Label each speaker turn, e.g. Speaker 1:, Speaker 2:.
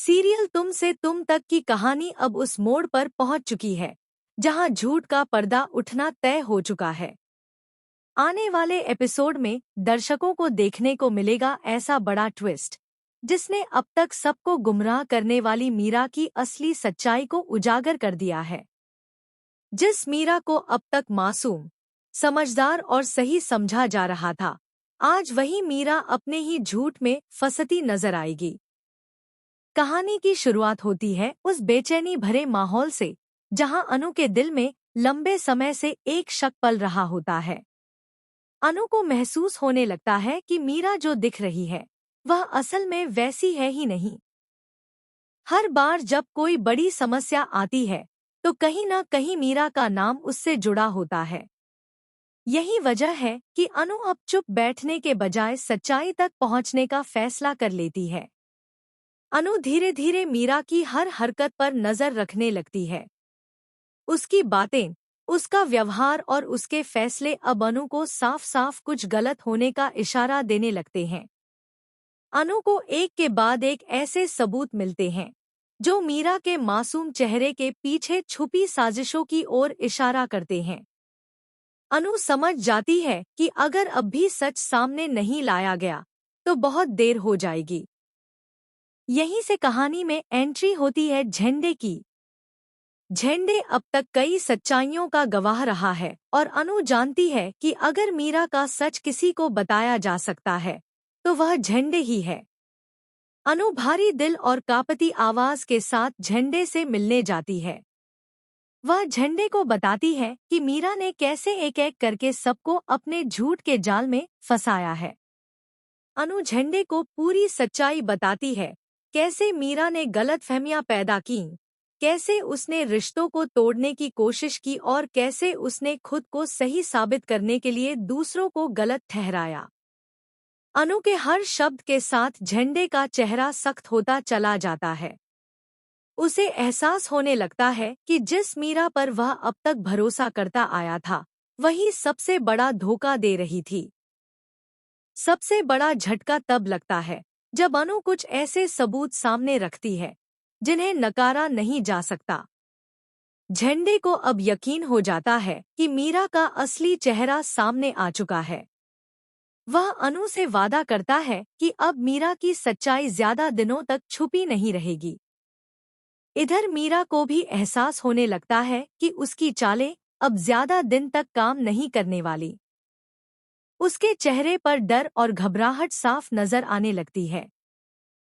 Speaker 1: Serial तुम से तुम तक की कहानी अब उस मोड़ पर पहुंच चुकी है जहां झूठ का पर्दा उठना तय हो चुका है। आने वाले एपिसोड में दर्शकों को देखने को मिलेगा ऐसा बड़ा ट्विस्ट जिसने अब तक सबको गुमराह करने वाली मीरा की असली सच्चाई को उजागर कर दिया है। जिस मीरा को अब तक मासूम, समझदार और सही समझा जा रहा था, आज वही मीरा अपने ही झूठ में फंसती नजर आएगी। कहानी की शुरुआत होती है उस बेचैनी भरे माहौल से जहां अनु के दिल में लंबे समय से एक शक पल रहा होता है। अनु को महसूस होने लगता है कि मीरा जो दिख रही है वह असल में वैसी है ही नहीं। हर बार जब कोई बड़ी समस्या आती है तो कहीं न कहीं मीरा का नाम उससे जुड़ा होता है। यही वजह है कि अनु अब चुप बैठने के बजाय सच्चाई तक पहुंचने का फैसला कर लेती है। अनु धीरे धीरे मीरा की हर हरकत पर नजर रखने लगती है। उसकी बातें, उसका व्यवहार और उसके फैसले अब अनु को साफ साफ कुछ गलत होने का इशारा देने लगते हैं। अनु को एक के बाद एक ऐसे सबूत मिलते हैं जो मीरा के मासूम चेहरे के पीछे छुपी साजिशों की ओर इशारा करते हैं। अनु समझ जाती है कि अगर अब भी सच सामने नहीं लाया गया तो बहुत देर हो जाएगी। यहीं से कहानी में एंट्री होती है झंडे की। झंडे अब तक कई सच्चाइयों का गवाह रहा है और अनु जानती है कि अगर मीरा का सच किसी को बताया जा सकता है तो वह झंडे ही है। अनु भारी दिल और कांपती आवाज के साथ झंडे से मिलने जाती है। वह झंडे को बताती है कि मीरा ने कैसे एक एक करके सबको अपने झूठ के जाल में फंसाया है। अनु झंडे को पूरी सच्चाई बताती है, कैसे मीरा ने गलतफहमियां पैदा की, कैसे उसने रिश्तों को तोड़ने की कोशिश की और कैसे उसने खुद को सही साबित करने के लिए दूसरों को गलत ठहराया। अनु के हर शब्द के साथ झंडे का चेहरा सख्त होता चला जाता है। उसे एहसास होने लगता है कि जिस मीरा पर वह अब तक भरोसा करता आया था वही सबसे बड़ा धोखा दे रही थी। सबसे बड़ा झटका तब लगता है जब अनु कुछ ऐसे सबूत सामने रखती है जिन्हें नकारा नहीं जा सकता। झंडे को अब यकीन हो जाता है कि मीरा का असली चेहरा सामने आ चुका है। वह अनु से वादा करता है कि अब मीरा की सच्चाई ज्यादा दिनों तक छुपी नहीं रहेगी। इधर मीरा को भी एहसास होने लगता है कि उसकी चालें अब ज्यादा दिन तक काम नहीं करने वाली। उसके चेहरे पर डर और घबराहट साफ नजर आने लगती है।